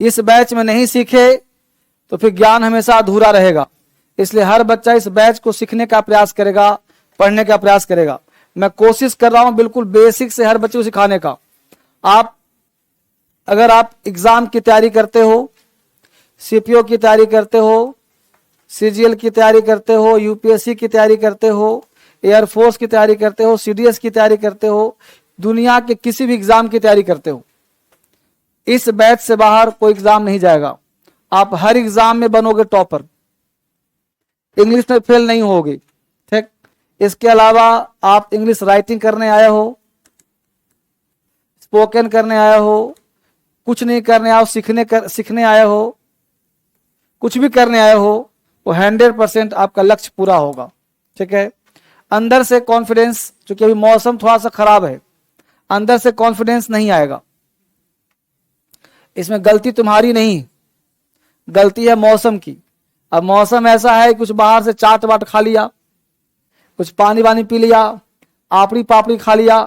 इस बैच में नहीं सीखे तो फिर ज्ञान हमेशा अधूरा रहेगा। इसलिए हर बच्चा इस बैच को सीखने का प्रयास करेगा, पढ़ने का प्रयास करेगा। मैं कोशिश कर रहा हूं बिल्कुल बेसिक से हर बच्चे को सिखाने का। अगर आप एग्जाम की तैयारी करते हो, सीपीओ की तैयारी करते हो, सीजीएल की तैयारी करते हो, यूपीएससी की तैयारी करते हो, एयरफोर्स की तैयारी करते हो, सीडीएस की तैयारी करते हो, दुनिया के किसी भी एग्जाम की तैयारी करते हो, इस बैच से बाहर कोई एग्जाम नहीं जाएगा। आप हर एग्जाम में बनोगे टॉपर, इंग्लिश में फेल नहीं होगे। ठीक, इसके अलावा आप इंग्लिश राइटिंग करने आए हो, स्पोकन करने आए हो, कुछ नहीं करने आओ, सीखने आए हो, कुछ भी करने आए हो, वो 100% आपका लक्ष्य पूरा होगा। ठीक है, अंदर से कॉन्फिडेंस, क्योंकि अभी मौसम थोड़ा सा खराब है, अंदर से कॉन्फिडेंस नहीं आएगा। इसमें गलती तुम्हारी नहीं, गलती है मौसम की। अब मौसम ऐसा है, कुछ बाहर से चाट वाट खा लिया, कुछ पानी वानी पी लिया, आपड़ी पापड़ी खा लिया,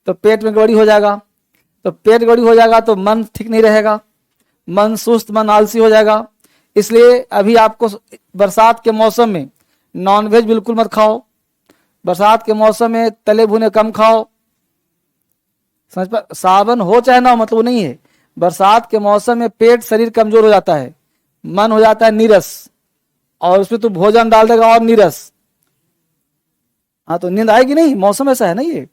तो पेट में गड़बड़ी हो जाएगा। तो पेट गड़बड़ी हो जाएगा तो मन ठीक नहीं रहेगा, मन सुस्त, मन आलसी हो जाएगा। इसलिए अभी आपको बरसात के मौसम में नॉनवेज बिल्कुल मत खाओ, बरसात के मौसम में तले भुने कम खाओ। समझ पर, सावन हो चाहे ना हो मतलब नहीं है, बरसात के मौसम में पेट शरीर कमजोर हो जाता है, मन हो जाता है नीरस, और उसमें तो भोजन डाल देगा और नीरस। हाँ, तो नींद आएगी नहीं, मौसम ऐसा है ना, ये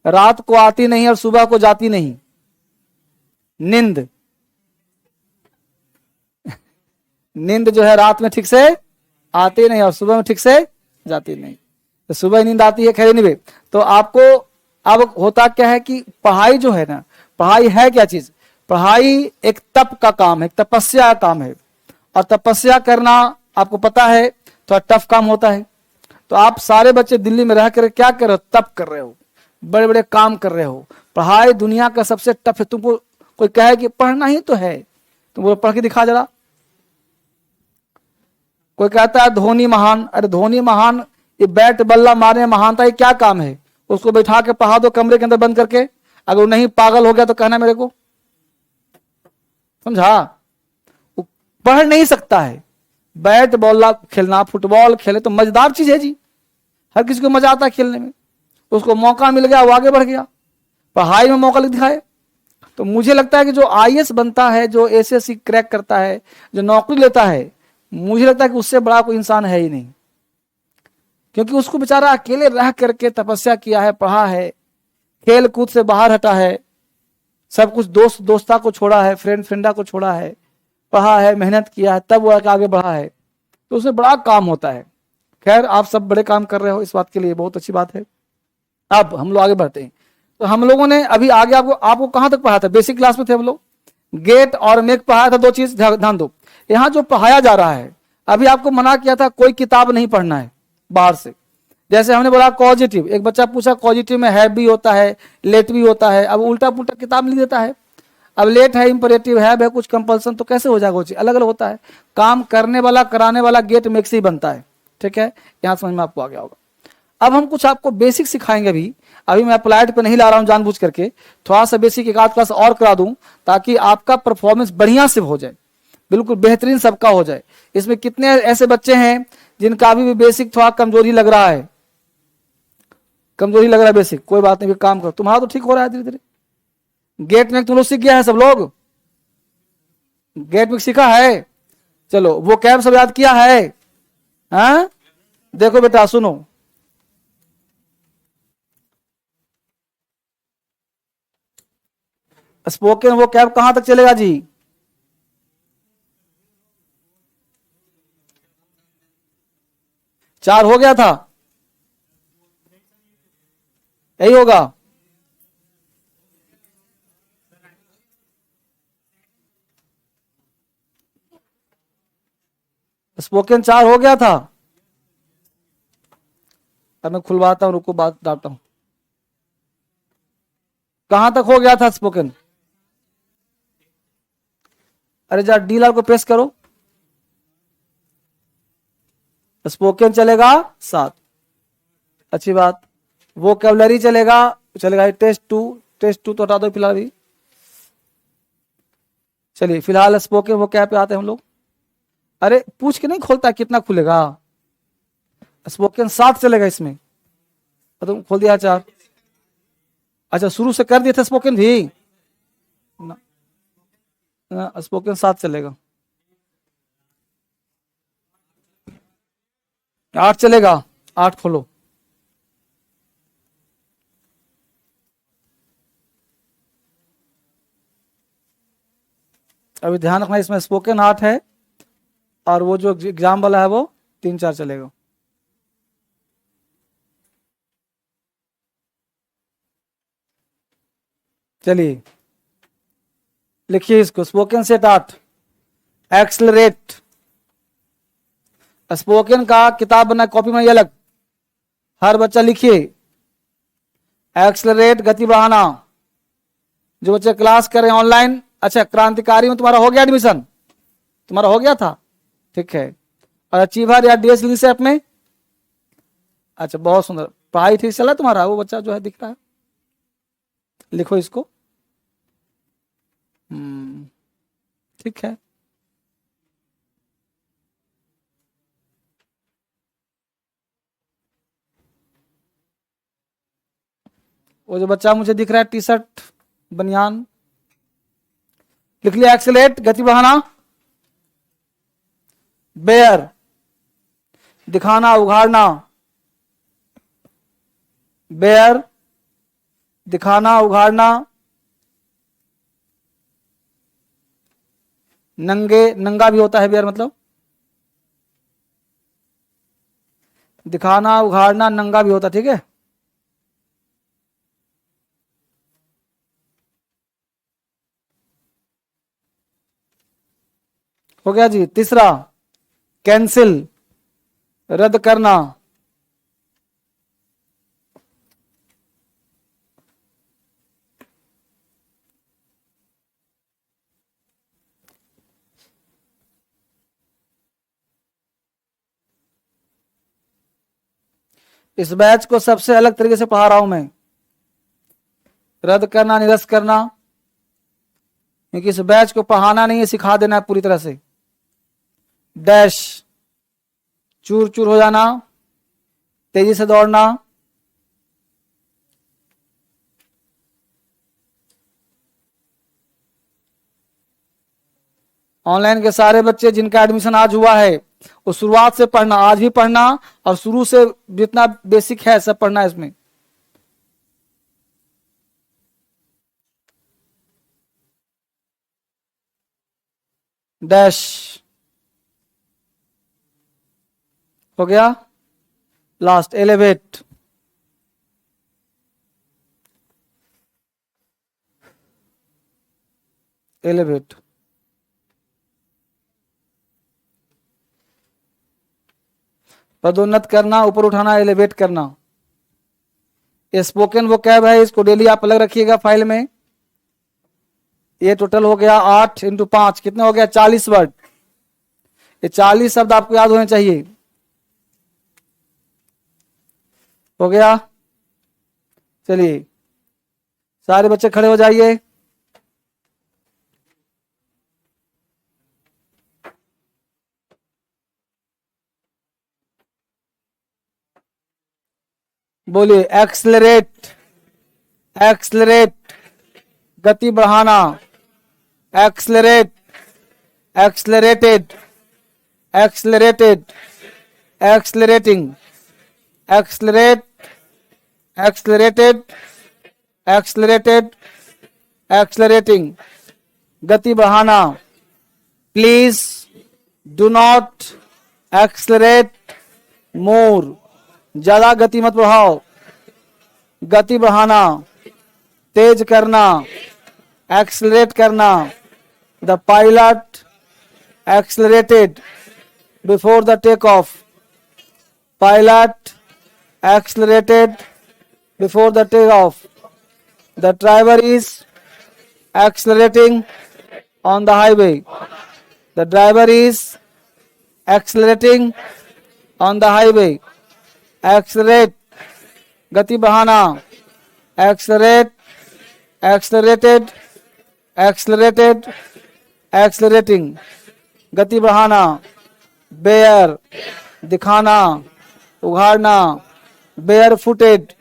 रात को आती नहीं और सुबह को जाती नहीं नींद। नींद जो है रात में ठीक से आती नहीं और सुबह में ठीक से जाती नहीं, तो सुबह नींद आती है। खैर नहीं, तो आपको अब होता क्या है कि पढ़ाई जो है ना, पढ़ाई है क्या चीज, पढ़ाई एक तप का काम है, एक तपस्या का काम है, और तपस्या करना आपको पता है थोड़ा टफ काम होता है। तो आप सारे बच्चे दिल्ली में रह कर क्या कर रहे हो, तप कर रहे हो, बड़े बड़े काम कर रहे हो। पढ़ाई दुनिया का सबसे टफ है। तुमको कोई कहे कि पढ़ना ही तो है, तुम बोलो पढ़ के दिखा जरा। कोई कहता है धोनी महान, अरे धोनी महान, ये बैट बल्ला मारने महानता ये क्या काम है, उसको बैठा के पढ़ा दो कमरे के अंदर बंद करके, अगर वो नहीं पागल हो गया तो कहना मेरे को, समझा। वो पढ़ नहीं सकता है, बैट बॉल खेलना, फुटबॉल खेले तो मजेदार चीज है जी, हर किसी को मजा आता है खेलने में, उसको मौका मिल गया वो आगे बढ़ गया, पढ़ाई में मौका दिखाए। तो मुझे लगता है कि जो आईएएस बनता है, जो एसएससी क्रैक करता है, जो नौकरी लेता है, मुझे लगता है कि उससे बड़ा कोई इंसान है ही नहीं, क्योंकि उसको बेचारा अकेले रह करके तपस्या किया है, पढ़ा है, खेल कूद से बाहर हटा है, सब कुछ दोस्ता को छोड़ा है, फ्रेंडा को छोड़ा है, पढ़ा है, मेहनत किया है, तब वो आगे बढ़ा है। तो उसमें बड़ा काम होता है। खैर, आप सब बड़े काम कर रहे हो, इस बात के लिए बहुत अच्छी बात है। अब हम लोग आगे बढ़ते हैं। तो हम लोगों ने अभी आगे आपको कहां तक पढ़ाया था, बेसिक क्लास में थे हम लोग, गेट और मेक पढ़ाया था, दो चीज ध्यान दो। यहाँ जो पढ़ाया जा रहा है, अभी आपको मना किया था कोई किताब नहीं पढ़ना है बाहर से। जैसे हमने बोला पॉजिटिव, एक बच्चा पूछा पॉजिटिव में है भी होता है, लेट भी होता है, अब उल्टा पुल्टा किताब लिख देता है। अब लेट है इंपरेटिव, है कुछ कंपल्सन, तो कैसे हो जाएगा वो चीज, अलग अलग होता है। काम करने वाला कराने वाला गेट मेक से ही बनता है। ठीक है, यहाँ समझ में आपको आ गया होगा। अब हम कुछ आपको बेसिक सिखाएंगे। अभी मैं अप्लाइड पे नहीं ला रहा हूं जानबूझ करके, थोड़ा सा बेसिक एक आध क्लास और करा दूं ताकि आपका परफॉर्मेंस बढ़िया से हो जाए, बिल्कुल बेहतरीन सबका हो जाए। इसमें कितने ऐसे बच्चे हैं जिनका अभी भी बेसिक थोड़ा कमजोरी लग रहा है, कमजोरी लग रहा है बेसिक, कोई बात नहीं, काम करो, तुम्हारा तो ठीक हो रहा है धीरे धीरे। गेट में तुम लोग सीख गया है, सब लोग गेट में सीखा है, चलो वो कैब सब याद किया है। हाँ, देखो बेटा सुनो, स्पोकन वो कैब कहां तक चलेगा जी, चार हो गया था, यही होगा। स्पोकन 4 हो गया था। अब मैं खुलवाता हूं, रुको बात डालता हूं, कहां तक हो गया था स्पोकन। अरे जा डी लाल को प्रेस करो, स्पोकन चलेगा 7, अच्छी बात। वोकैबुलरी चलेगा टेस्ट 2 तो हटा दो फिलहाल भी, चलिए फिलहाल स्पोकन वो क्या पे आते हैं हम लोग। अरे पूछ के नहीं खोलता कितना खुलेगा। स्पोकन 7 चलेगा इसमें, तो तुम खोल दिया 4। अच्छा शुरू से कर दिए थे स्पोकन भी ना, स्पोकन 7 चलेगा। 8 चलेगा, 8 खोलो। अभी ध्यान रखना इसमें स्पोकन 8 है और वो जो एग्जाम वाला है वो 3-4 चलेगा। चलिए लिखिए इसको, स्पोकन सेट 8 एक्सलरेट। स्पोकन का किताब बना, कॉपी बनाइए अलग, हर बच्चा लिखिए एक्सलरेट, गति बढ़ाना। जो बच्चे क्लास कर रहे हैं ऑनलाइन, अच्छा क्रांतिकारी में तुम्हारा हो गया एडमिशन, तुम्हारा हो गया था, ठीक है। और अचीवर या डीएस इंग्लिश ऐप में, अच्छा बहुत सुंदर, पढ़ाई ठीक चला तुम्हारा, वो बच्चा जो है दिख रहा है, लिखो इसको। ठीक है। वो जो बच्चा मुझे दिख रहा है टी शर्ट बनियान, लिख लिया एक्सेलेरेट, गति बढ़ाना। बेयर, दिखाना उघाड़ना। बेयर, दिखाना उघाड़ना। नंगे, नंगा भी होता है बेयर मतलब, दिखाना उघाड़ना नंगा भी होता, ठीक है। हो गया जी। तीसरा कैंसिल, रद्द करना। इस बैच को सबसे अलग तरीके से पढ़ा रहा हूं मैं, रद्द करना निरस्त करना, क्योंकि इस बैच को पढ़ाना नहीं है, सिखा देना है पूरी तरह से। डैश, चूर चूर हो जाना, तेजी से दौड़ना। ऑनलाइन के सारे बच्चे जिनका एडमिशन आज हुआ है वो शुरुआत से पढ़ना, आज भी पढ़ना, और शुरू से जितना बेसिक है सब पढ़ना है इसमें। डैश हो गया। Last elevate, elevate. पदोन्नत करना, ऊपर उठाना, एलिवेट करना। ये स्पोकन वो कैब है, इसको डेली आप अलग रखिएगा फाइल में। ये टोटल हो गया 8 × 5 कितने हो गया, 40 वर्ड। ये 40 शब्द आपको याद होने चाहिए। हो गया। चलिए सारे बच्चे खड़े हो जाइए। बोलिए एक्सलरेट, एक्सलरेट, गति बढ़ाना। Accelerate, accelerated, accelerated, accelerating, accelerate, accelerated, accelerated, accelerating, गति बढ़ाना। प्लीज डू नॉट एक्सलरेट मोर, ज्यादा गति मत बढ़ाओ। गति बढ़ाना, तेज करना, एक्सलरेट करना। The pilot accelerated before the take off. पायलट accelerated before the takeoff. The driver is accelerating on the highway. The driver is accelerating on the highway. Accelerate, गति बढ़ाना। Accelerate, accelerated, accelerated, एक्सलरेटिंग, गति बढ़ाना, bear, दिखाना, उघाड़ना, bear footed,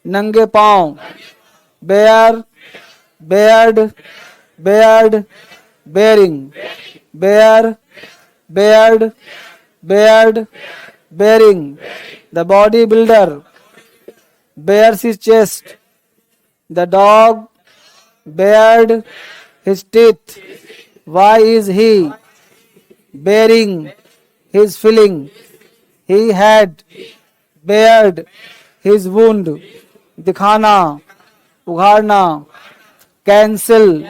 नंगे पांव, bare, bared, bared, bearing, bare, bared, bared, bearing. The body builder bears his chest. The dog bared his teeth. Why is he bearing his filling? He had bared his wound. दिखाना, उघाड़ना, cancel,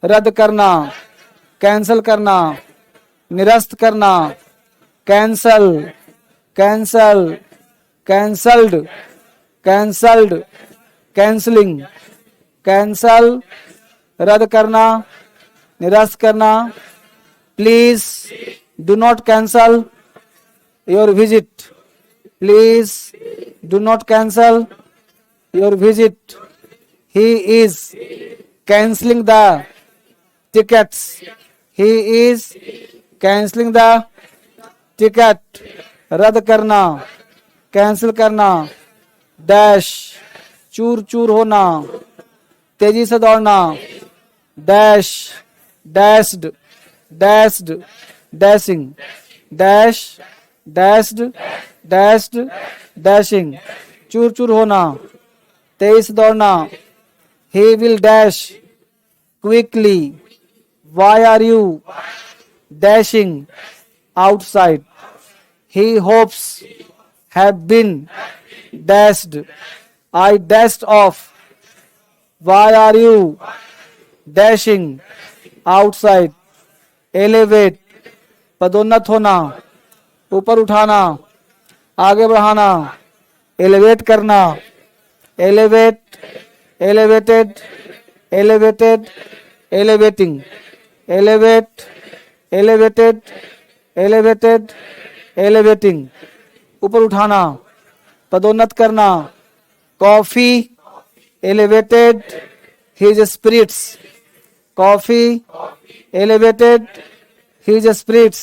रद्द करना, cancel करना, निरस्त करना, cancel, cancel, cancelled, cancelled, cancelling, cancel, रद्द करना, निरस्त करना. Please do not cancel your visit. Please do not cancel your visit. He is cancelling the tickets. He is cancelling the ticket. रद्द करना, कैंसिल करना, डैश, चूर चूर होना, तेजी से दौड़ना, dash, dashed, dashed, dashing, dash, dashed, dashed, dashing, चूर चूर होना, तेजी से दौड़ना. He will dash quickly. Why are you dashing outside? He hopes have been dashed. I dashed off. Why are you dashing outside? Elevate, पदोन्नत होना, ऊपर उठाना, आगे बढ़ाना, एलिवेट करना, elevate, elevated, elevated, elevating, elevate, elevated, elevated, elevating, ऊपर उठाना, पदोन्नत करना. Coffee elevated his spirits. Coffee elevated his spirits.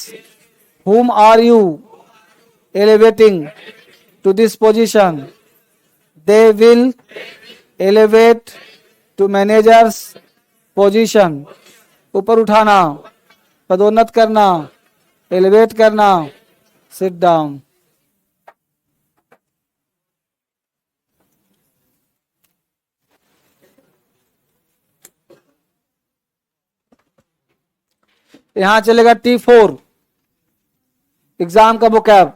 whom are you elevating to this position? They will elevate to manager's position. ऊपर उठाना, पदोन्नत करना, एलिवेट करना. Sit down. यहां चलेगा T4 एग्जाम का वोकैब.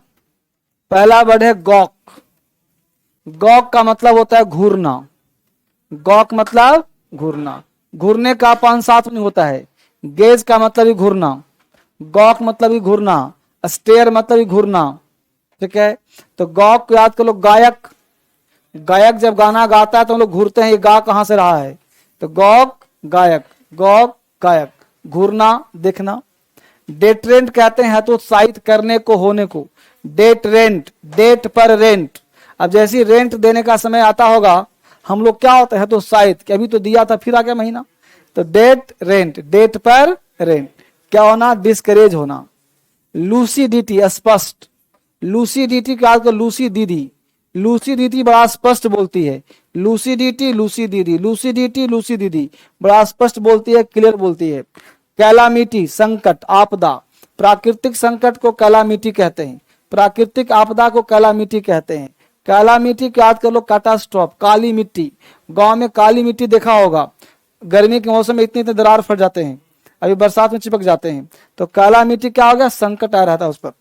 पहला वर्ड है गॉक. गॉक का मतलब होता है घूरना. गॉक मतलब घूरना. घूरने का पांच साथ नहीं होता है. गेज का मतलब ही घूरना, गॉक मतलब ही घूरना, स्टेयर मतलब ही घूरना. ठीक है, तो गॉक को याद कर लो. गायक, गायक जब गाना गाता है तो हम लोग घूरते हैं, ये गा कहां से रहा है. तो गॉक गायक, गॉक गायक, घूरना, देखना. डेटरेंट कहते हैं हतोत्साहित करने को, होने को. डेट रेंट, डेट पर रेंट. अब जैसी रेंट देने का समय आता होगा हम लोग क्या होता है हतोत्साहित कि अभी तो दिया था फिर आ गया महीना. तो डेट रेंट, डेट पर रेंट. क्या होना? डिस्करेज होना. लूसिडिटी, स्पष्ट. लूसिडिटी का याद कर, लूसी दीदी. लूसिडिटी बड़ा स्पष्ट बोलती है. लूसिडिटी, लूसी दीदी, लूसिडिटी, लूसी दीदी बड़ा स्पष्ट बोलती है, क्लियर बोलती है. कैलामिटी, संकट, आपदा. प्राकृतिक संकट को कैलामिटी कहते हैं, प्राकृतिक आपदा को कैलामिटी कहते हैं. कैलामिटी को याद कर लो, कैटास्ट्रॉफ. काली मिट्टी, गांव में काली मिट्टी देखा होगा. गर्मी के मौसम में इतने इतने दरार फट जाते हैं, अभी बरसात में चिपक जाते हैं. तो कैलामिटी क्या हो गया? संकट आ रहा था उस पर.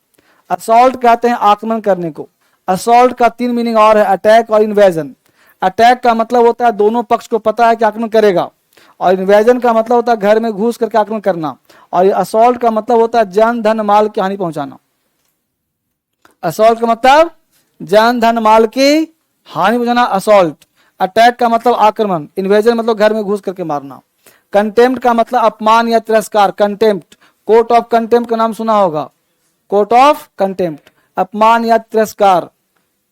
असॉल्ट कहते हैं आक्रमण करने को. असॉल्ट का तीन मीनिंग और है, अटैक और इन्वेजन. अटैक का मतलब होता है दोनों पक्ष को पता है कि आक्रमण करेगा, और इन्वेजन का मतलब होता है घर में घुस करके आक्रमण करना. और असॉल्ट का मतलब होता है जान धन माल की हानि पहुंचाना. असॉल्ट का मतलब जान धन माल की हानि पहुंचाना, असॉल्ट. अटैक का मतलब आक्रमण, इन्वेजन मतलब घर में घुस करके मारना. कंटेम्प्ट का मतलब अपमान या तिरस्कार, कंटेम्प्ट. कोर्ट ऑफ कंटेम्प्ट का नाम सुना होगा, कोर्ट ऑफ कंटेम्प्ट, अपमान या तिरस्कार.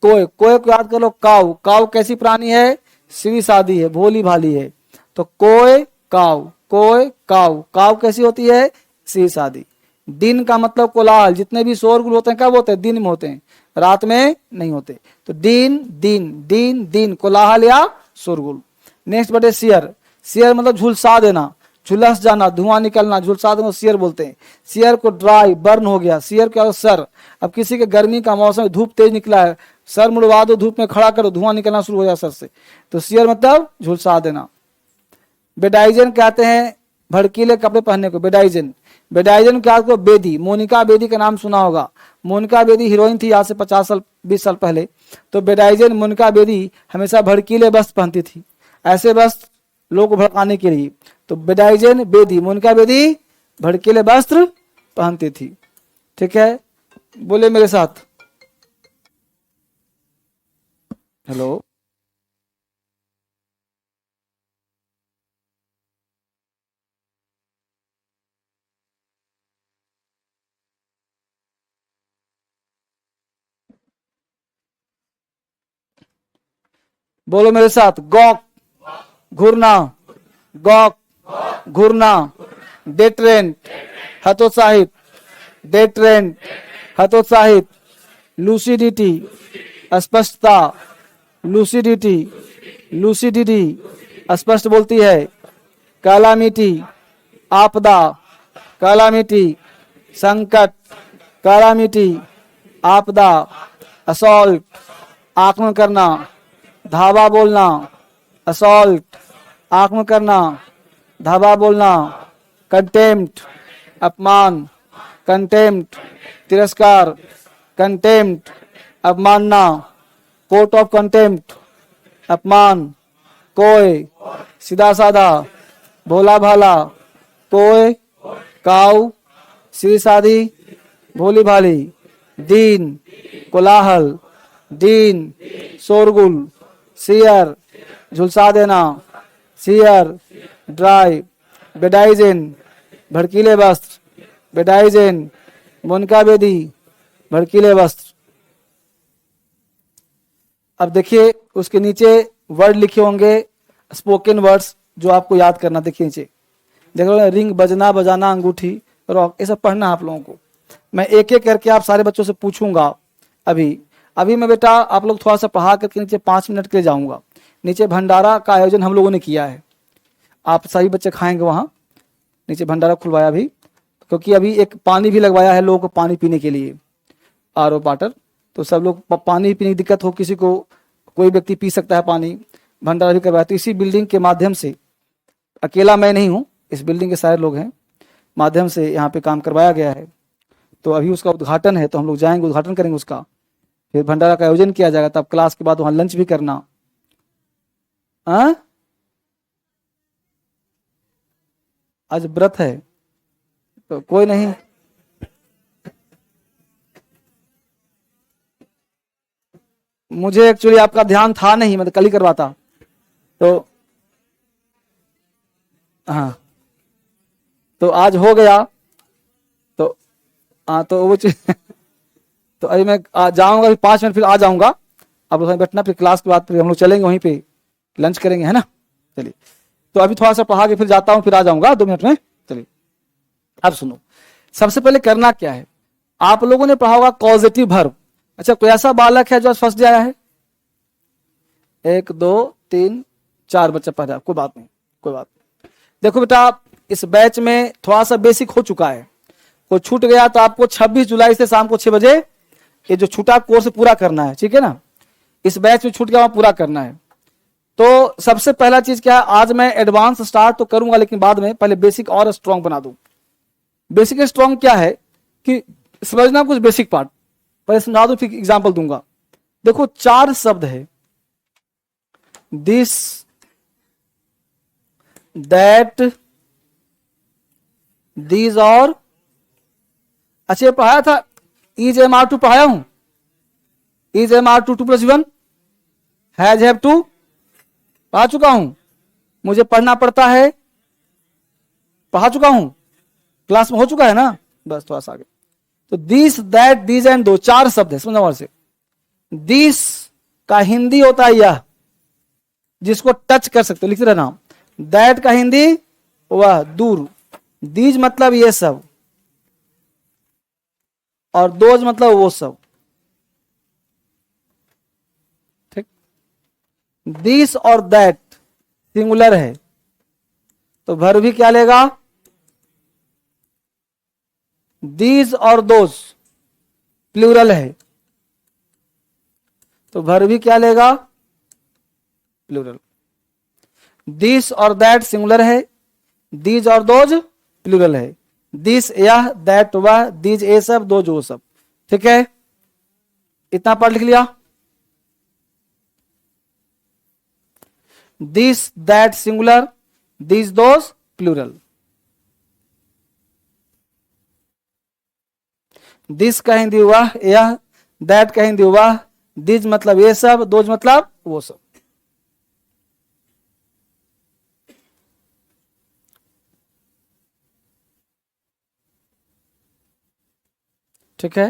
कोय, कोय को याद कर लो, काव. काव कैसी प्राणी है? सीधी सादी है, भोली भाली है. तो कोय, काव, कोय, काव। काव कैसी होती है? सी शादी। दिन का मतलब कोलाहल, जितने भी शोरगुल होते हैं कब होते हैं? दिन में होते हैं, रात में नहीं होते। तो दिन दिन दिन दिन, कोलाहल या शोरगुल। नेक्स्ट बटे शेयर। शेयर मतलब झुलसा देना, झुलस जाना, धुआं निकलना, झुलसा देना, शेयर बोलते हैं। शेयर को ड्राई, बर्न हो गया। शेयर क्या? सर। अब किसी के गर्मी का मौसम है, धूप तेज निकला है, सर मुड़वा दो, धूप में खड़ा करो, धुआं निकलना शुरू हो जाए सर से, तो शेयर मतलब झुलसा देना। बेडाइजन कहते हैं भड़कीले कपड़े पहनने को, बेडाइजन। बेडाइजन क्या को? बेदी। मोनिका बेदी का नाम सुना होगा। मोनिका बेदी हीरोइन थी आज से 50 साल 20 साल पहले। तो बेडाइजन मोनिका बेदी हमेशा भड़कीले वस्त्र पहनती थी, ऐसे वस्त्र लोगों को भड़काने के लिए। तो बेडाइजन बेदी, मोनिका बेदी भड़कीले वस्त्र पहनती थी। ठीक है, बोले मेरे साथ, हेलो। बोलो मेरे साथ, गौक घूरना, गौक घूरना, डेट्रेंट हतोत्साहित, डेट्रेंट हतोत्साहित, लूसिडिटी अस्पष्टता, लूसिडिटी लूसिडिटी अस्पष्ट बोलती है, कैलामिटी आपदा, कैलामिटी संकट, कैलामिटी आपदा, असॉल्ट आक्रमण करना, धावा बोलना, असॉल्ट आक्रमण करना, धावा बोलना, कंटेम्प्ट अपमान, कंटेम्प्ट तिरस्कार, कंटेम्प्ट अवमानना, कोर्ट ऑफ कंटेम्प्ट अपमान, कोय सीधा साधा, भोला भाला, कोय काऊ सीधी साधी, भोली भाली, दीन कोलाहल, दीन शोरगुल, शेयर झुलसा देना, शेयर ड्राई, बेडाइजन भड़कीले वस्त्र, बेडाइजन मोनिका बेदी भड़कीले वस्त्र। अब देखिए उसके नीचे वर्ड लिखे होंगे, स्पोकन वर्ड्स जो आपको याद करना। देखिए नीचे देख लो, रिंग बजना, बजाना, अंगूठी, रॉक, ये सब पढ़ना आप लोगों को। मैं एक एक करके आप सारे बच्चों से पूछूंगा। अभी मैं बेटा आप लोग थोड़ा सा पढ़ा करके नीचे 5 मिनट के लिए जाऊंगा। नीचे भंडारा का आयोजन हम लोगों ने किया है, आप सभी बच्चे खाएंगे वहां। नीचे भंडारा खुलवाया अभी, क्योंकि अभी एक पानी भी लगवाया है लोगों को पानी पीने के लिए, आरओ वाटर। तो सब लोग पानी पीने की दिक्कत हो, किसी को कोई व्यक्ति पी सकता है पानी, भंडारा भी करवाया। तो इसी बिल्डिंग के माध्यम से, अकेला मैं नहीं हूँ, इस बिल्डिंग के सारे लोग हैं, माध्यम से यहाँ पे काम करवाया गया है। तो अभी उसका उद्घाटन है, तो हम लोग जाएंगे, उद्घाटन करेंगे उसका, फिर भंडारा का आयोजन किया जाएगा। तब क्लास के बाद वहां लंच भी करना। आज व्रत है तो कोई नहीं, मुझे एक्चुअली आपका ध्यान था नहीं, मैं तो कल ही करवाता। तो हाँ, तो आज हो गया। तो हाँ, तो वो तो अभी मैं जाऊंगा, 5 मिनट फिर आ जाऊंगा। आप लोग बैठना, फिर क्लास के बाद फिर हम लोग चलेंगे, वहीं पे लंच करेंगे, है ना। चलिए, तो अभी थोड़ा सा पढ़ा के फिर जाता हूँ, फिर आ जाऊंगा 2 मिनट में। चलिए, अब सुनो, सबसे पहले करना क्या है। आप लोगों ने पढ़ा होगा कॉजेटिव वर्ब। अच्छा, कोई ऐसा बालक है जो आज फर्स्ट डे आया है? 1 2 3 4 बच्चा पढ़ा, कोई बात नहीं, कोई बात नहीं। देखो बेटा, इस बैच में थोड़ा सा बेसिक हो चुका है, कोई छूट गया तो आपको 26 जुलाई से शाम को 6 बजे ये जो छूटा कोर्स पूरा करना है, ठीक है ना। इस बैच में छूट गया वहां पूरा करना है। तो सबसे पहला चीज क्या है, आज मैं एडवांस स्टार्ट तो करूंगा, लेकिन बाद में पहले बेसिक और स्ट्रॉन्ग बना दूं। बेसिक स्ट्रॉन्ग क्या है कि समझना कुछ बेसिक पार्ट, पहले समझा दूं फिर एग्जाम्पल दूंगा। देखो 4 शब्द है, दिस, दैट, दीज और। अच्छा, पढ़ाया था इज एम आर टू, पढ़ाया हूं। Is am are to 2+1, has have to पढ़ा चुका हूं। मुझे पढ़ना पड़ता है, पढ़ा चुका हूं, क्लास में हो चुका है ना। बस थोड़ा सा आगे। तो दिस, दैट, दीज एंड 2 4 शब्द है, समझो से। दिस का हिंदी होता है यह, जिसको टच कर सकते हो, लिखते रहना। दैट का हिंदी वह दूर, दीज मतलब ये सब, और दोज मतलब वो सब। ठीक, दिस और दैट सिंगुलर है तो वर्ब भी क्या लेगा, दीज और दोज प्लूरल है तो वर्ब भी क्या लेगा, प्लूरल। दिस और दैट सिंगुलर है, दीज और दोज प्लूरल है, दिस यह, दैट वह, दीज ये सब, दोज वो सब। ठीक है, इतना पढ़ लिख लिया। This that singular, these those plural. This का हिंदी वह यह, दैट का हिंदी वह, दीज मतलब ये सब, दोज मतलब वो सब। ठीक है,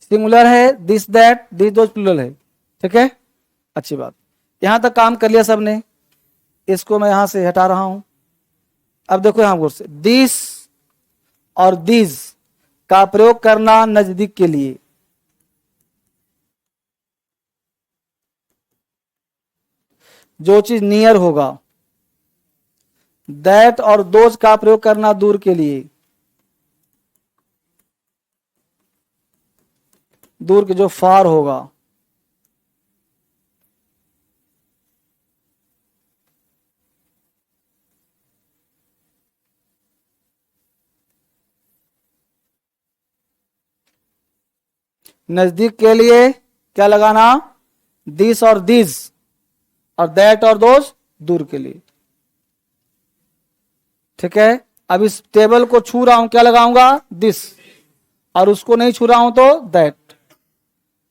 सिंगुलर है this that, these those plural है। ठीक है, अच्छी बात, यहां तक काम कर लिया सबने। इसको मैं यहां से हटा रहा हूं। अब देखो यहां गौर से, दिस और दीज का प्रयोग करना नजदीक के लिए। जो चीज नियर होगा, दैट और दोज का प्रयोग करना दूर के लिए, दूर के जो फार होगा। नजदीक के लिए क्या लगाना, दिस और दीज, और दैट और दोज दूर के लिए। ठीक है, अब इस टेबल को छू रहा हूं, क्या लगाऊंगा, दिस, और उसको नहीं छू रहा हूं तो दैट।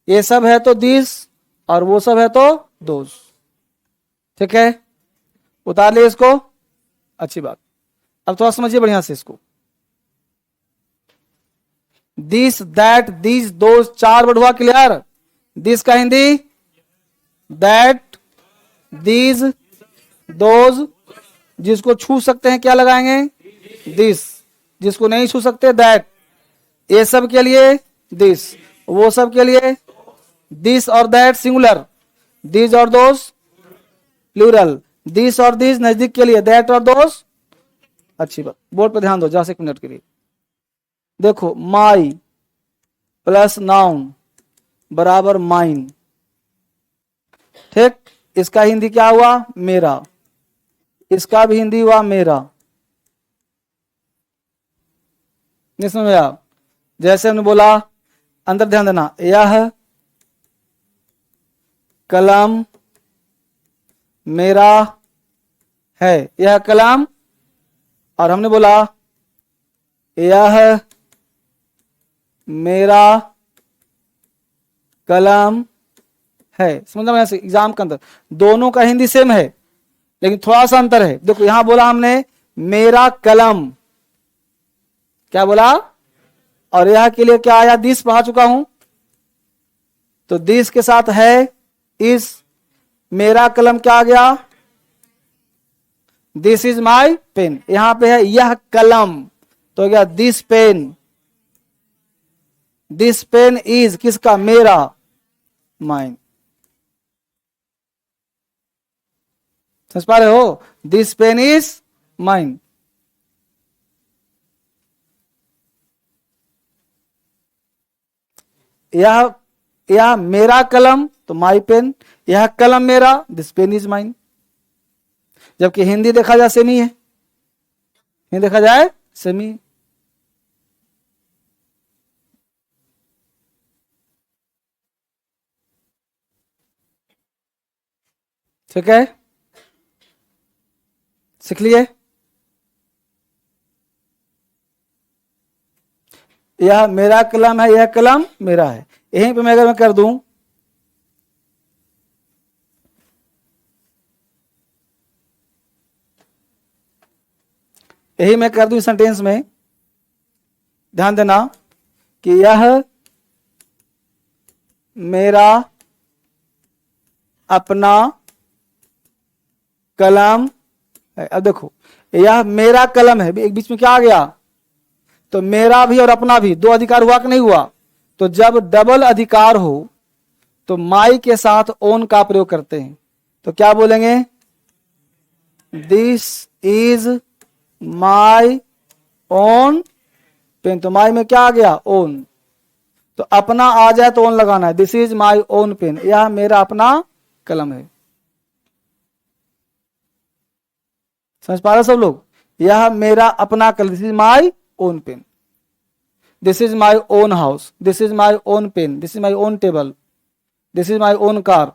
ये सब है तो दिस, और वो सब है तो दोज। ठीक है, उतार लिए इसको, अच्छी बात। अब थोड़ा समझिए बढ़िया से इसको। दिस दैट दीज दोज, चार वर्ड हुआ, क्लियर। दिस का हिंदी दैट, दीज, दोज, जिसको छू सकते हैं क्या लगाएंगे, दिस, जिसको नहीं छू सकते दैट, ये सब के लिए दिस, वो सब के लिए दिस और दैट सिंगुलर, दिस और दोज प्लूरल, दिस और दिस नजदीक के लिए, दैट और दोज। अच्छी बात, बोर्ड पर ध्यान दो जरा से एक मिनट के लिए। देखो, माई प्लस नाउन बराबर माइन। ठीक, इसका हिंदी क्या हुआ, मेरा, इसका भी हिंदी हुआ मेरा। नहीं समझ में आप, जैसे हमने बोला, अंदर ध्यान देना, यह कलम मेरा है, यह कलम, और हमने बोला यह मेरा कलम है। समझना, मैं एग्जाम के अंदर दोनों का हिंदी सेम है लेकिन थोड़ा सा अंतर है। देखो यहां बोला हमने मेरा कलम, क्या बोला, और यह के लिए क्या आया, दिस पढ़ा चुका हूं, तो दिस के साथ है इस, मेरा कलम क्या आ गया, दिस इज माई पेन। यहां पे है यह कलम तो गया this pen, this pen is किसका, मेरा, माइन। समझ पा रहे हो, दिस पेन इज माइन। यह मेरा कलम तो माई पेन, यह कलम मेरा, दिस पेन इज माइन। जबकि हिंदी देखा जाए सेमी है, हिंदी देखा जाए सेमी। ठीक है, सीख लिए। यह मेरा कलम है, यह कलम मेरा है। यहीं पे मैं अगर मैं कर दूं, यही मैं कर दूं इस सेंटेंस में, ध्यान देना कि यह मेरा अपना कलम अब देखो, यह मेरा कलम है, एक बीच में क्या आ गया, तो मेरा भी और अपना भी दो अधिकार हुआ कि नहीं हुआ। तो जब डबल अधिकार हो तो माई के साथ ओन का प्रयोग करते हैं, तो क्या बोलेंगे, this is my own pen. तो माई में क्या आ गया, ओन। तो अपना आ जाए तो ओन लगाना है, this is my own pen, यह मेरा अपना कलम है। समझ पा रहे सब लोग, यह मेरा अपना कलम, this is my own pen. This is my own house, this is my own pen, this is my own table, this is my own car.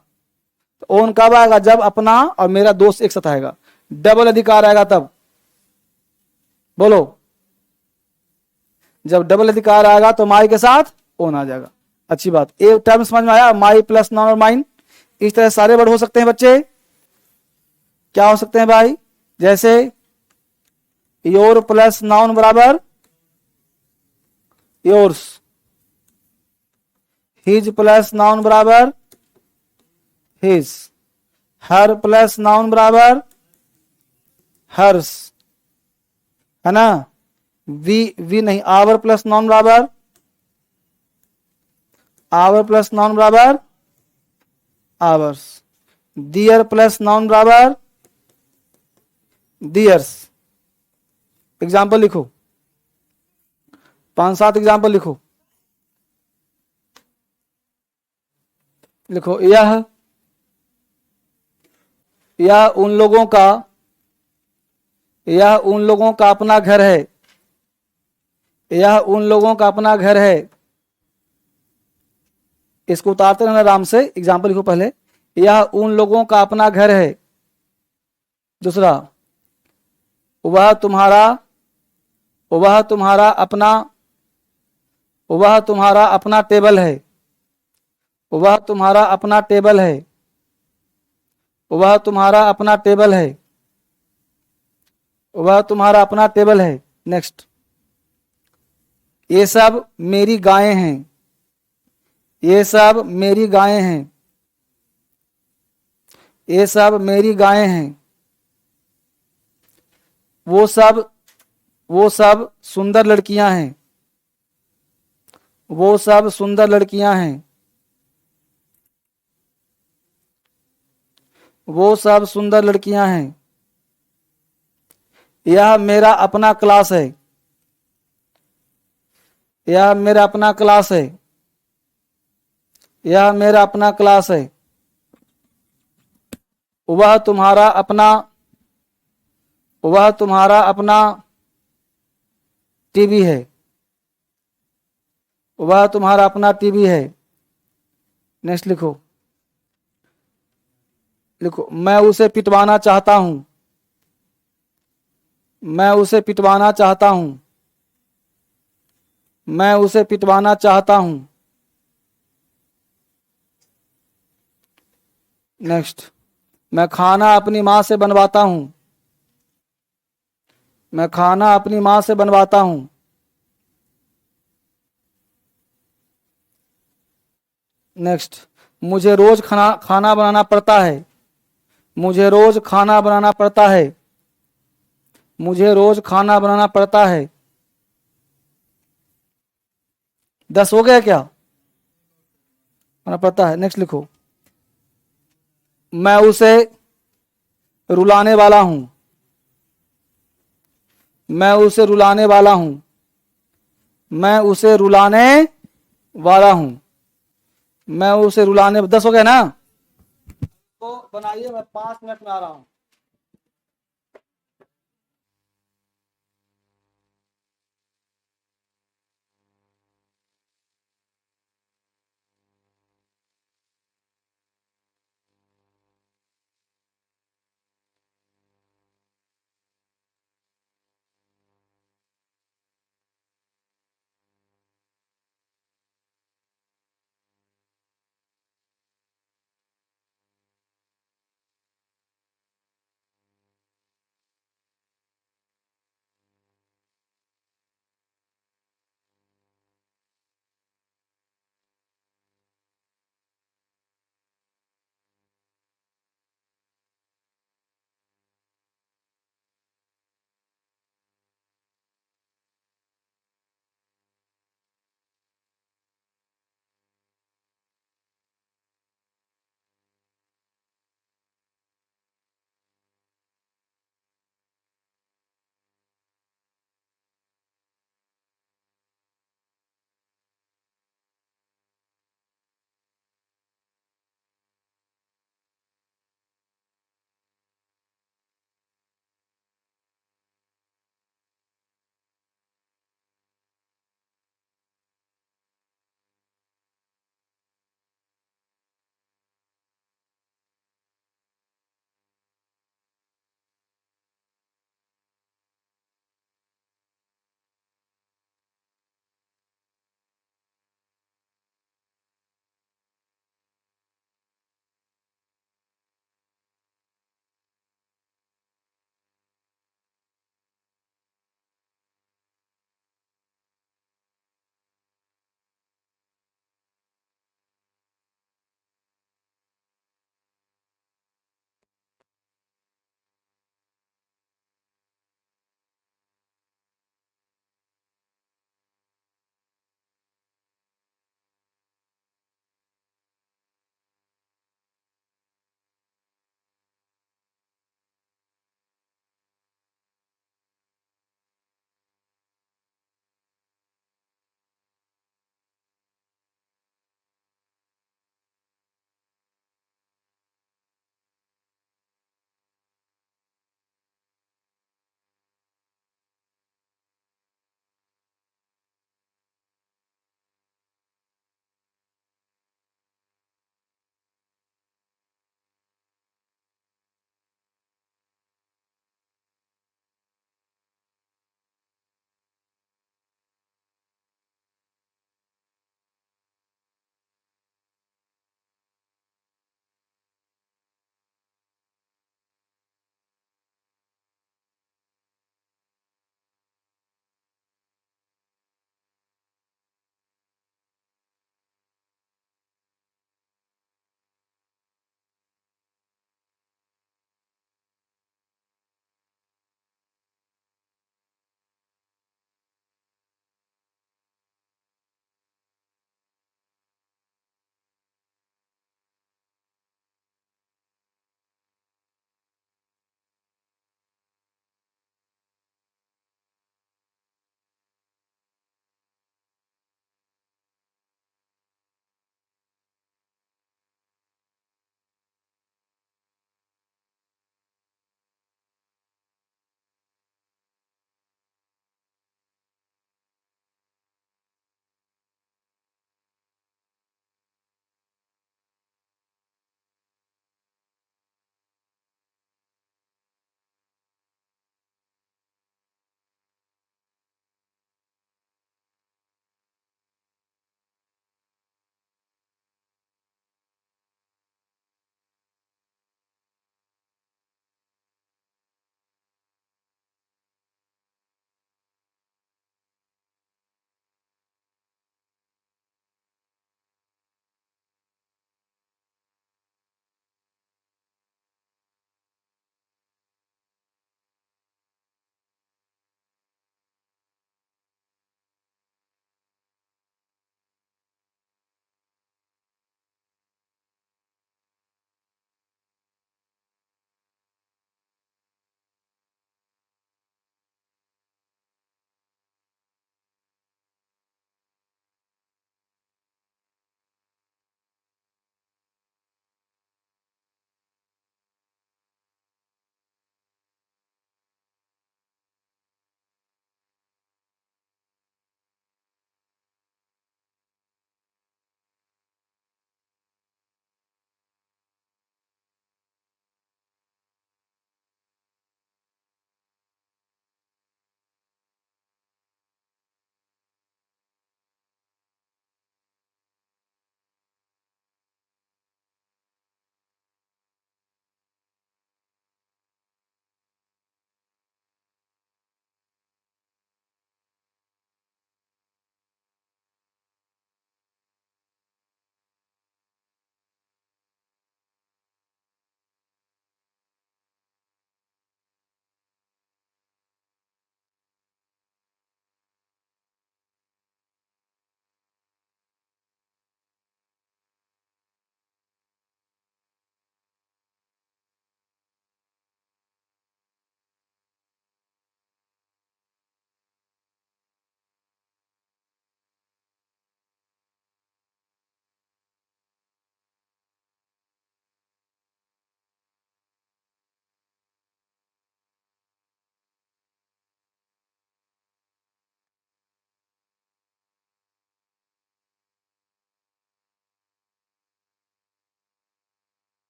Own कब आएगा, जब अपना और मेरा दोस्त एक साथ आएगा, डबल अधिकार आएगा तब। बोलो, जब डबल अधिकार आएगा तो माई के साथ ओन आ जाएगा। अच्छी बात, एक टर्म समझ में आया, माई प्लस नाउन और माइन। इस तरह सारे वर्ड हो सकते हैं बच्चे। क्या हो सकते हैं भाई, जैसे योर प्लस नाउन बराबर योर्स, हिज प्लस नाउन बराबर हिज, हर प्लस नाउन बराबर हर्स, है ना। वी नहीं, आवर प्लस नाउन बराबर आवर प्लस नाउन बराबर आवर्स, दियर प्लस नाउन बराबर दियर्स। एग्जाम्पल लिखो, 5-7 एग्जाम्पल लिखो। लिखो, यह उन लोगों का अपना घर है, यह उन लोगों का अपना घर है। इसको उतारते रहना आराम से, एग्जाम्पल लिखो पहले, यह उन लोगों का अपना घर है। दूसरा, वह तुम्हारा अपना टेबल है, वह तुम्हारा अपना टेबल है, वह तुम्हारा अपना टेबल है, वह तुम्हारा अपना टेबल है। नेक्स्ट, ये सब मेरी गायें हैं, ये सब मेरी गायें हैं, ये सब मेरी गायें हैं। वो सब सुंदर लड़कियां हैं, वो सब सुंदर लड़कियां हैं, वो सब सुंदर लड़कियां हैं। यह मेरा अपना क्लास है, यह मेरा अपना क्लास है, यह मेरा अपना क्लास है। वह तुम्हारा अपना टीवी है, वह तुम्हारा अपना टीवी है। नेक्स्ट लिखो, मैं उसे पिटवाना चाहता हूं, मैं उसे पिटवाना चाहता हूं, मैं उसे पिटवाना चाहता हूं। नेक्स्ट, मैं खाना अपनी मां से बनवाता हूं, मैं खाना अपनी मां से बनवाता हूं। नेक्स्ट, मुझे रोज खाना बनाना पड़ता है, मुझे रोज खाना बनाना पड़ता है, मुझे रोज खाना बनाना पड़ता है। 10 हो गया क्या, बनाना पड़ता है। नेक्स्ट लिखो, मैं उसे रुलाने वाला हूं, मैं उसे रुलाने वाला हूं, मैं उसे रुलाने वाला हूं, मैं उसे रुलाने। 10 हो गया ना, तो बनाइए, मैं 5 मिनट में आ रहा हूं।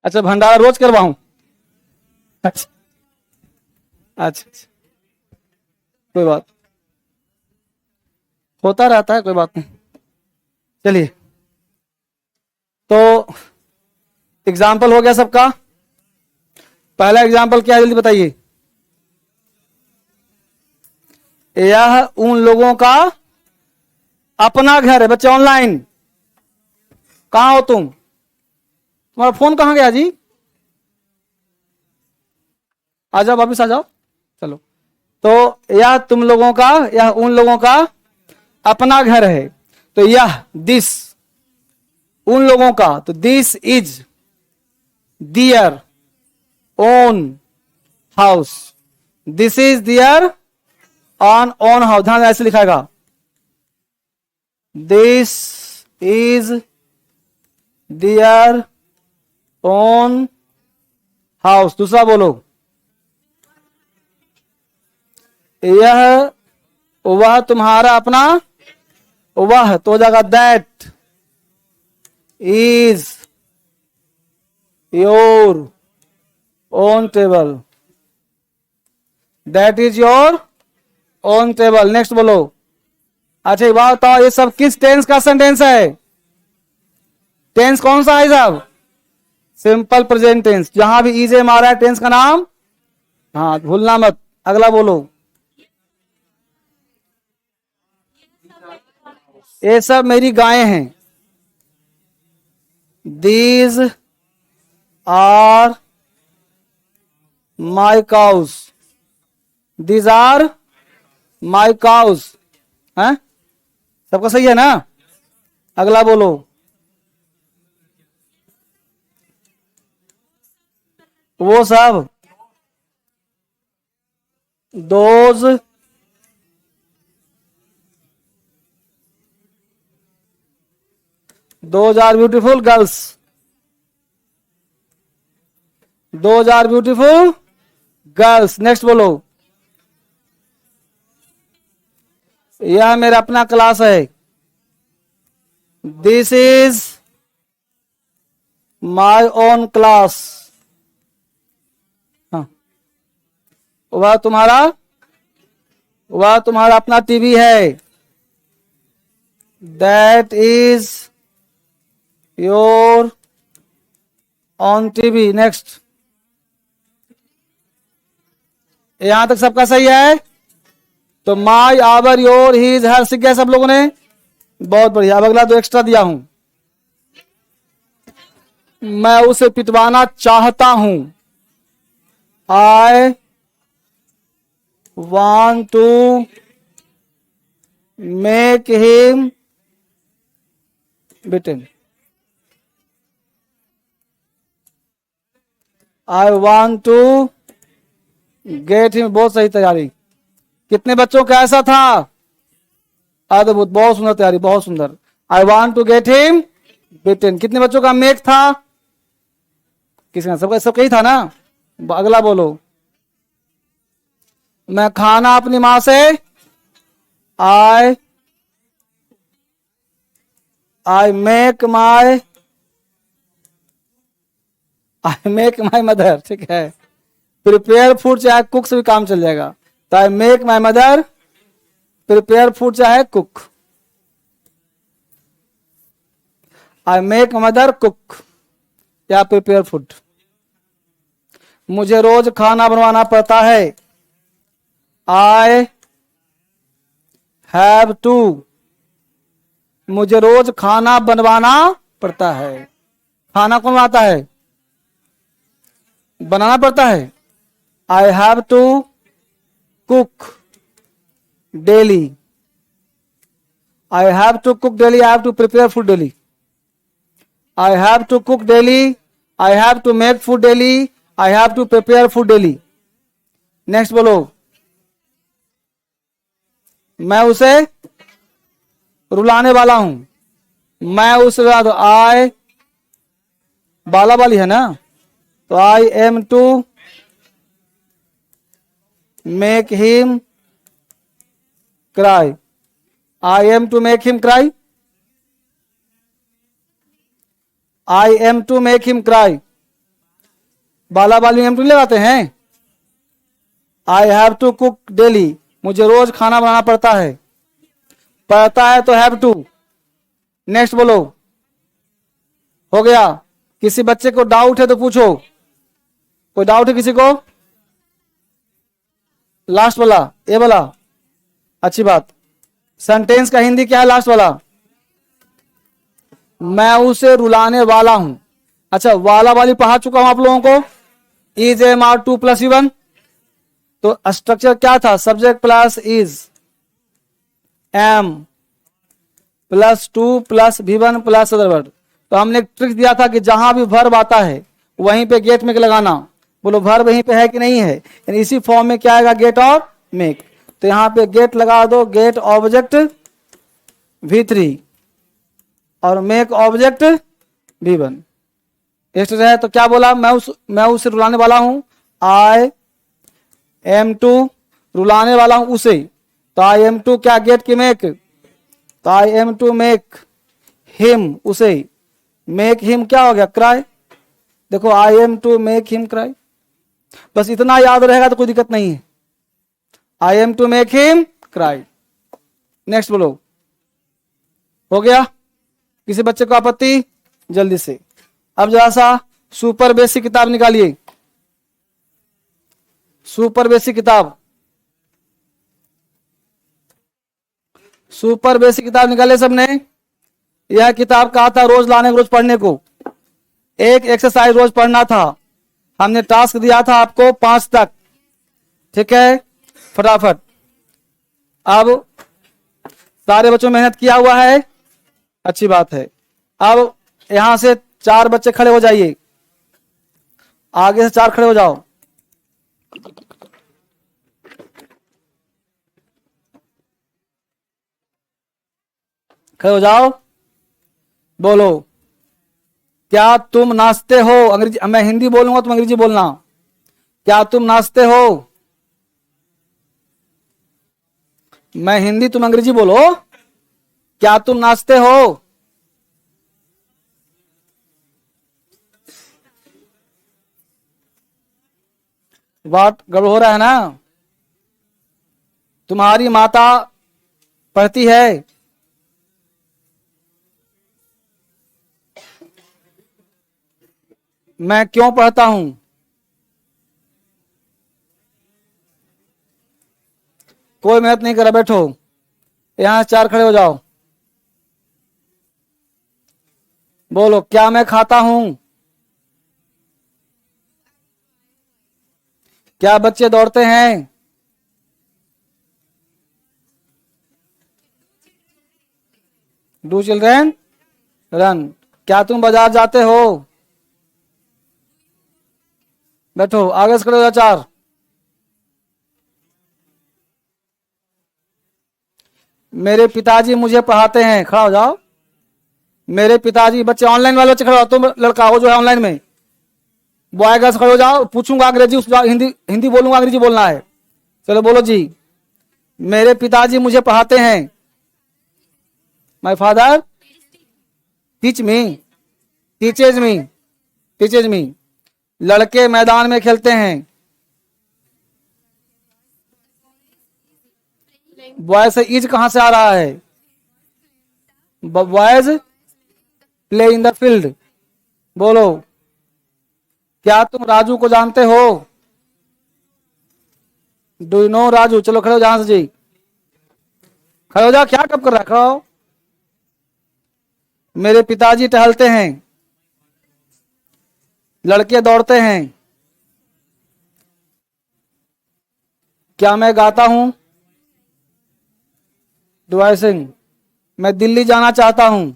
अच्छा, भंडारा रोज करवाऊं? अच्छा अच्छा अच्छा, कोई बात, होता रहता है, कोई बात नहीं। चलिए, तो एग्जाम्पल हो गया सबका। पहला एग्जाम्पल क्या है, जल्दी बताइए। यह उन लोगों का अपना घर है। बच्चे ऑनलाइन कहां हो तुम? तुम्हारा फोन कहां गया जी? आ जाओ, वापिस आ जाओ। चलो, तो यह तुम लोगों का, यह उन लोगों का अपना घर है। तो यह दिस उन लोगों का, तो this is their own house. This is their on own house. ध्यान ऐसे लिखाएगा, this is their own house. दूसरा बोलो, यह वह तुम्हारा अपना, वह तो हो जाएगा that is your own table. That is your own table. Next बोलो। अच्छा, ये बात बताओ, ये सब किस टेंस का सेंटेंस है? टेंस कौन सा है साहब? Simple present tense. जहां भी इज मारा है टेंस का नाम, हाँ भूलना मत। अगला बोलो, ये सब मेरी गायें हैं। These are my cows. These are my cows. है, सबका सही है ना? अगला बोलो, वो सब, those those are beautiful girls. Those are beautiful girls. Next बोलो, यह मेरा अपना क्लास है। This is my own class. हाँ, वह तुम्हारा अपना टीवी है। That is your own TV. Next, यहां तक सबका सही है? तो my, our, your, his, her सीख गया सब लोगों ने? बहुत बढ़िया। अब अगला दो एक्स्ट्रा दिया हूं, मैं उसे पिटवाना चाहता हूं। I want to make him beaten. I want to get him. बहुत सही तैयारी। कितने बच्चों का ऐसा था? अद्भुत, बहुत सुंदर तैयारी, बहुत सुंदर। I want to get him beaten. कितने बच्चों का मेक था? किसका? सबका, सबका ही था ना? अगला बोलो, मैं खाना अपनी मां से, आई मेक माई मदर। ठीक है, प्रिपेयर फूड चाहे कुक से भी काम चल जाएगा। तो I make my mother prepare food चाहे cook. I make mother cook या प्रिपेयर फूड। मुझे रोज खाना बनवाना पड़ता है। I have to. मुझे रोज खाना बनवाना पड़ता है। खाना कौन बनाता है? बनाना पड़ता है। I have to cook daily. I have to cook daily. I have to prepare food daily. I have to cook daily. I have to make food daily. I have to prepare food daily. Next बोलो, मैं उसे रुलाने वाला हूं। मैं उसे, आई बाला वाली है ना, तो I am to make him cry. I am to make him cry. I am to make him cry. बाला बाली एम टू लगाते हैं। I have to cook daily, मुझे रोज खाना बनाना पड़ता है। पड़ता है तो हैव टू। नेक्स्ट बोलो, हो गया। किसी बच्चे को डाउट है तो पूछो, कोई डाउट है किसी को? लास्ट वाला, ये वाला, अच्छी बात। सेंटेंस का हिंदी क्या है लास्ट वाला? मैं उसे रुलाने वाला हूं। अच्छा, वाला वाली पढ़ा चुका हूं आप लोगों को। Is am are to plus one, तो स्ट्रक्चर क्या था? Subject plus is, am plus to plus V1 plus other word. तो हमने एक ट्रिक दिया था कि जहां भी वर्ब आता है वहीं पे गेट मेक लगाना। बोलो वर्ब वहीं पे है कि नहीं है? यानी इसी फॉर्म में क्या आएगा? गेट और मेक। तो यहां पे गेट लगा दो, गेट ऑब्जेक्ट V3 और मेक ऑब्जेक्ट V1। नेक्स्ट है तो क्या बोला? मैं उसे रुलाने वाला हूं। आई एम टू, रुलाने वाला हूं उसे। तो आई एम टू क्या? गेट की मेक। तो I am to make him, उसे। मेक हिम क्या हो गया? क्राई। देखो I am to make him cry. बस इतना याद रहेगा तो कोई दिक्कत नहीं है। I am to make him cry. Next बोलो, हो गया? किसी बच्चे को आपत्ति? जल्दी से। अब जरा सा सुपर बेसिक किताब निकालिए। सुपर बेसिक किताब, सुपर बेसिक किताब निकाले सबने? यह किताब कहा था रोज लाने को, रोज पढ़ने को। एक एक्सरसाइज रोज पढ़ना था। हमने टास्क दिया था आपको 5 तक, ठीक है? फटाफट। अब सारे बच्चों मेहनत किया हुआ है, अच्छी बात है। अब यहां से 4 बच्चे खड़े हो जाइए, आगे से 4 खड़े हो जाओ। खड़े हो जाओ, बोलो क्या तुम नाचते हो? अंग्रेजी, मैं हिंदी बोलूंगा तुम अंग्रेजी बोलना। क्या तुम नाचते हो? मैं हिंदी, तुम अंग्रेजी बोलो। क्या तुम नाचते हो? बात गड़बड़ हो रहा है ना? तुम्हारी माता पढ़ती है? मैं क्यों पढ़ता हूं? कोई मेहनत नहीं करा, बैठो। यहां 4 खड़े हो जाओ, बोलो क्या मैं खाता हूं? क्या बच्चे दौड़ते हैं? Do children run. क्या तुम बाजार जाते हो? बैठो, आगे से खड़े हो जाओ 4। मेरे पिताजी मुझे पढ़ाते हैं, खड़ा हो जाओ। मेरे पिताजी, बच्चे ऑनलाइन वाले बच्चे खड़े हो, तुम लड़का हो जो है ऑनलाइन में, बॉय गर्ल्स खड़े हो जाओ। पूछूंगा अंग्रेजी, उस हिंदी हिंदी बोलूंगा, अंग्रेजी बोलना है। चलो बोलो जी। मेरे पिताजी मुझे पढ़ाते हैं। My father teach me, teaches me, teaches me. लड़के मैदान में खेलते हैं। बॉय से इज कहां से आ रहा है? Boys play in the field. बोलो क्या तुम राजू को जानते हो? Do you no Raju? चलो खड़े हो जहां से जी, खड़े हो जाओ। क्या कब कर रहा है? खड़ा हो। मेरे पिताजी टहलते हैं। लड़के दौड़ते हैं। क्या मैं गाता हूं? डू आई सिंग? मैं दिल्ली जाना चाहता हूं।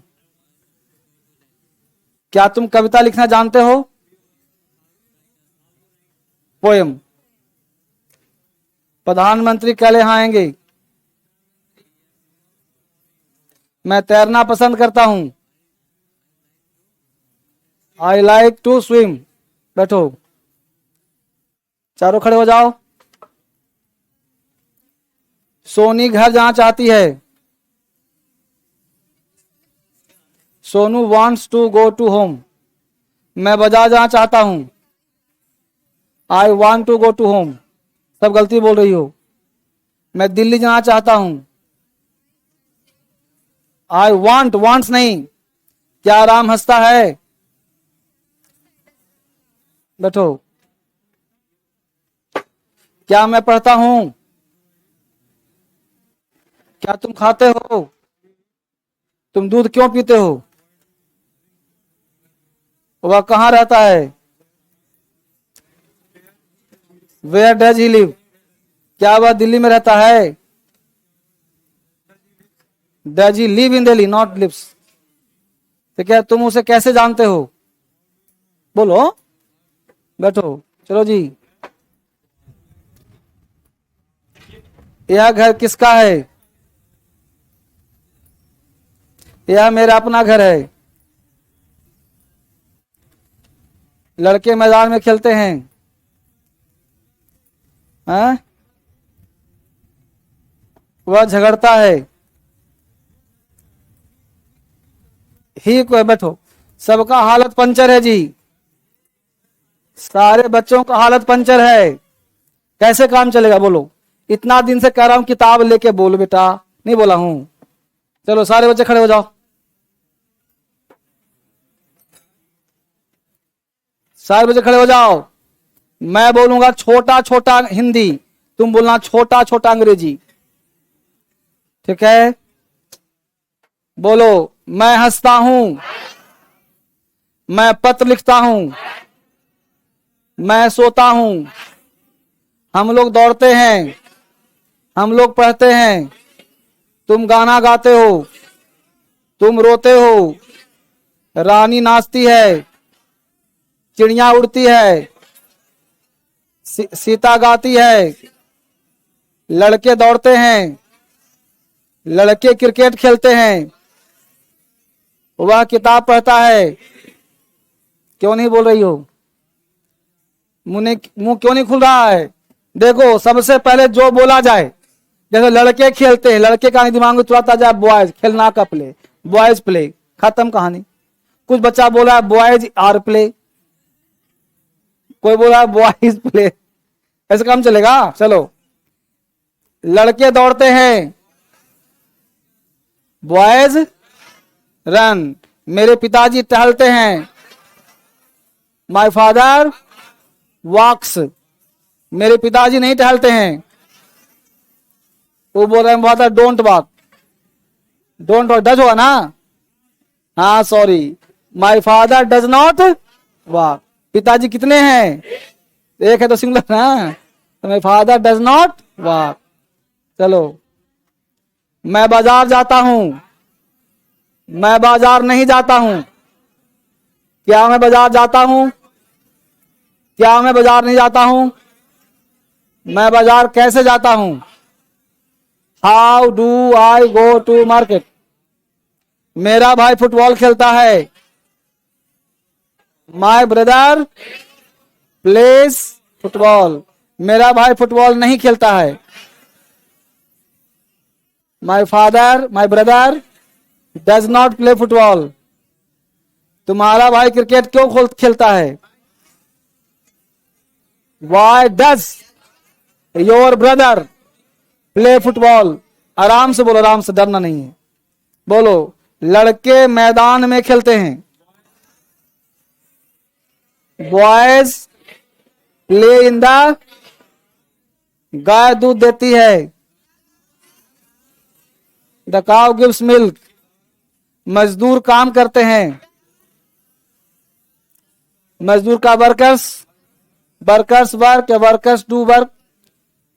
क्या तुम कविता लिखना जानते हो? पोएम। प्रधानमंत्री कल यहां आएंगे। मैं तैरना पसंद करता हूं। I like to swim. बैठो, चारों खड़े हो जाओ। सोनी घर जाना चाहती है। Sonu wants to go to home. मैं बाजार जाना चाहता हूं। I want to go to home, सब गलती बोल रही हो। मैं दिल्ली जाना चाहता हूं, आई वॉन्ट, वॉन्ट्स नहीं। क्या राम हंसता है? बैठो। क्या मैं पढ़ता हूं? क्या तुम खाते हो? तुम दूध क्यों पीते हो? वह कहां रहता है? Where does he live? क्या वह दिल्ली में रहता है? Does he live in Delhi, not lives. तो क्या तुम उसे कैसे जानते हो? बोलो। बैठो। चलो जी। यह घर किसका है? यह मेरा अपना घर है। लड़के मैदान में खेलते हैं, हैं? वह झगड़ता है। ही को बैठो। सबका हालत पंचर है जी, सारे बच्चों का हालत पंचर है। कैसे काम चलेगा बोलो? इतना दिन से कह रहा हूं किताब लेके बोल बेटा, नहीं बोला हूं। चलो सारे बच्चे खड़े हो जाओ। सारे बच्चे खड़े हो जाओ। मैं बोलूंगा छोटा छोटा हिंदी, तुम बोलना छोटा छोटा अंग्रेजी, ठीक है? बोलो। मैं हंसता हूं, मैं पत्र लिखता हूं, मैं सोता हूं, हम लोग दौड़ते हैं, हम लोग पढ़ते हैं, तुम गाना गाते हो, तुम रोते हो, रानी नाचती है, चिड़िया उड़ती है, सीता गाती है, लड़के दौड़ते हैं, लड़के क्रिकेट खेलते हैं, वह किताब पढ़ता है। क्यों नहीं बोल रही हो? मुंह क्यों नहीं खुल रहा है? देखो, सबसे पहले जो बोला जाए, जैसे लड़के खेलते हैं, लड़के का दिमाग में तुरंत आ जाए बॉयज, खेलना का प्ले, बॉयज प्ले, खत्म कहानी। कुछ बच्चा बोला बॉयज आर प्ले, कोई बोला बॉयज प्ले, ऐसे काम चलेगा? चलो। लड़के दौड़ते हैं, बॉयज रन। मेरे पिताजी टहलते हैं, माय फादर वॉक्स। मेरे पिताजी नहीं टहलते हैं। वो बोल रहे हैं father don't walk, don't walk does होगा ना? हाँ sorry, my father does not walk. पिताजी कितने हैं? एक है तो सिंगुलर ना, तो my father does not walk. चलो। मैं बाजार जाता हूं, मैं बाजार नहीं जाता हूं। क्या मैं बाजार जाता हूं? क्या मैं बाजार नहीं जाता हूं? मैं बाजार कैसे जाता हूं? How do I go to market? मेरा भाई फुटबॉल खेलता है, माय ब्रदर प्लेस फुटबॉल। मेरा भाई फुटबॉल नहीं खेलता है। My brother does not play football. तुम्हारा भाई क्रिकेट क्यों खेलता है? Why does your brother play football? आराम से बोलो, आराम से, डरना नहीं है। बोलो। लड़के मैदान में खेलते हैं, बॉयज प्ले इन द। गाय दूध देती है, द काउ गिव्स मिल्क। मजदूर काम करते हैं, मजदूर का workers work, workers do work.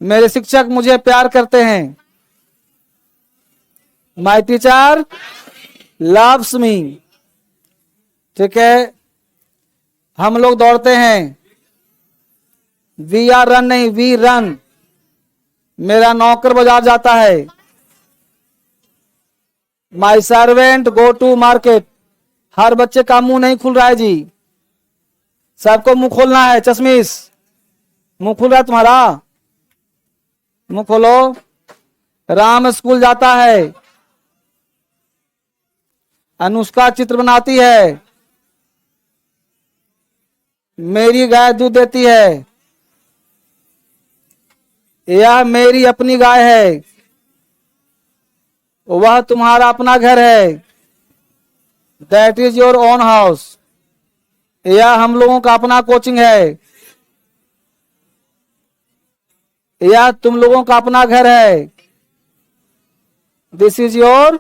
मेरे शिक्षक मुझे प्यार करते हैं, माय टीचर लव्स मी। ठीक है? हम लोग दौड़ते हैं, वी आर रन नहीं, वी रन। मेरा नौकर बाजार जाता है, my servant go to market. हर बच्चे का मुंह नहीं खुल रहा है जी, सबको मुंह खोलना है। चश्मिश, मुंह खुल रहा है तुम्हारा? मुंह खोलो। राम स्कूल जाता है, अनुष्का चित्र बनाती है, मेरी गाय दूध देती है, यह मेरी अपनी गाय है, वह तुम्हारा अपना घर है। That is your own house. यह हम लोगों का अपना कोचिंग है, यह तुम लोगों का अपना घर है। This is your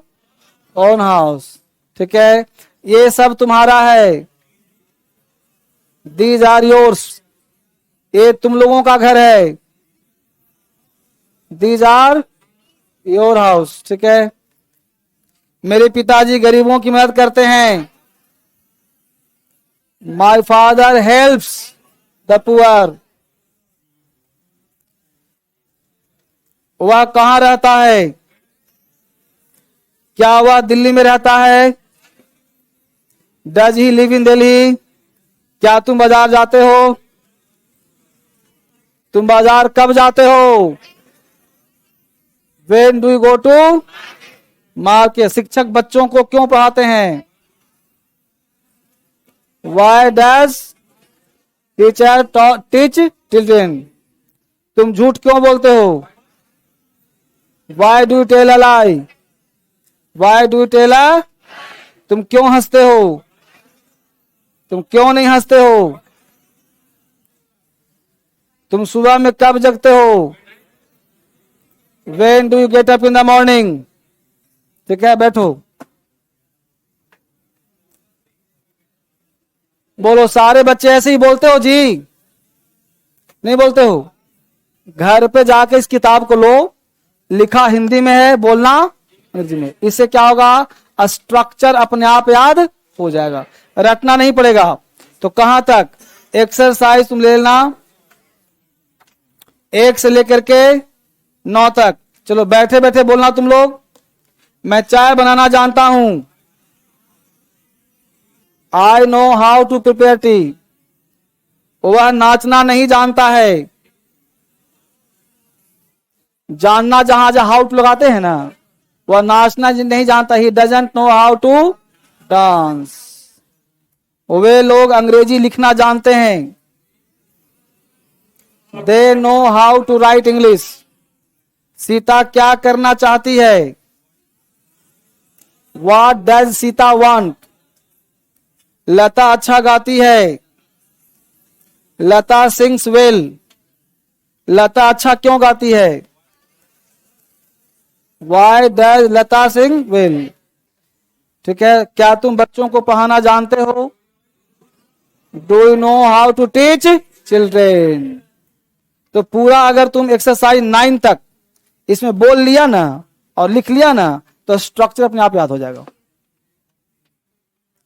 own house. ठीक है, ये सब तुम्हारा है। दीज आर योर्स, ये तुम लोगों का घर है। These are your house. ठीक है, मेरे पिताजी गरीबों की मदद करते हैं। My father helps the poor. वह कहां रहता है? क्या वह दिल्ली में रहता है? Does he live in Delhi? क्या तुम बाजार जाते हो? तुम बाजार कब जाते हो? When do you go to market? शिक्षक बच्चों को क्यों पढ़ाते हैं? Why does teacher teach children? तुम झूठ क्यों बोलते हो? Why do you tell a lie? Why do you tell a? तुम क्यों हंसते हो? तुम क्यों नहीं हंसते हो? तुम सुबह में कब जगते हो? When do you get up in the morning? ठीक है, बैठो। बोलो, सारे बच्चे ऐसे ही बोलते हो जी? नहीं बोलते हो? घर पे जाके इस किताब को लो, लिखा हिंदी में है, बोलना अंग्रेजी में। इससे क्या होगा? स्ट्रक्चर अपने आप याद हो जाएगा, रटना नहीं पड़ेगा। तो कहां तक? एक्सरसाइज तुम ले लेना 1 से लेकर के 9 तक। चलो बैठे बैठे बोलना तुम लोग। मैं चाय बनाना जानता हूं। I know how to prepare tea. वह नाचना नहीं जानता है। जानना जहां जहां हाउ टू लगाते हैं ना, वह नाचना नहीं जानता। He doesn't know how to dance. वे लोग अंग्रेजी लिखना जानते हैं। They know how to write English. Sita क्या करना चाहती है? What does Sita want? Lata अच्छा गाती है। लता सिंग्स वेल। लता अच्छा क्यों गाती है? Why does Lata sing well? ठीक है, क्या तुम बच्चों को पढ़ाना जानते हो? Do you know how to teach children? तो पूरा अगर तुम एक्सरसाइज 9 तक इसमें बोल लिया ना और लिख लिया ना, तो स्ट्रक्चर अपने आप याद हो जाएगा।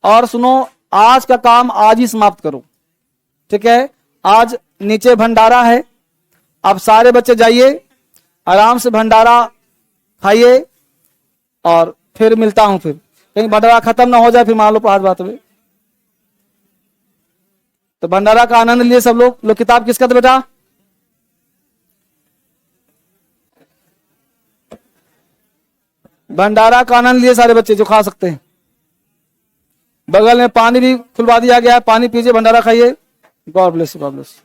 और सुनो, आज का काम आज ही समाप्त करो। ठीक है, आज नीचे भंडारा है, आप सारे बच्चे जाइए, आराम से भंडारा खाइए और फिर मिलता हूं। फिर कहीं भंडारा खत्म ना हो जाए, फिर मान लो आज बात में। तो भंडारा का आनंद लिए सब लोग। किताब किसका था बेटा? भंडारा का आनंद लिए सारे बच्चे जो खा सकते हैं। बगल में पानी भी खुलवा दिया गया है, पानी पीजिए, भंडारा खाइए। God bless you, God bless.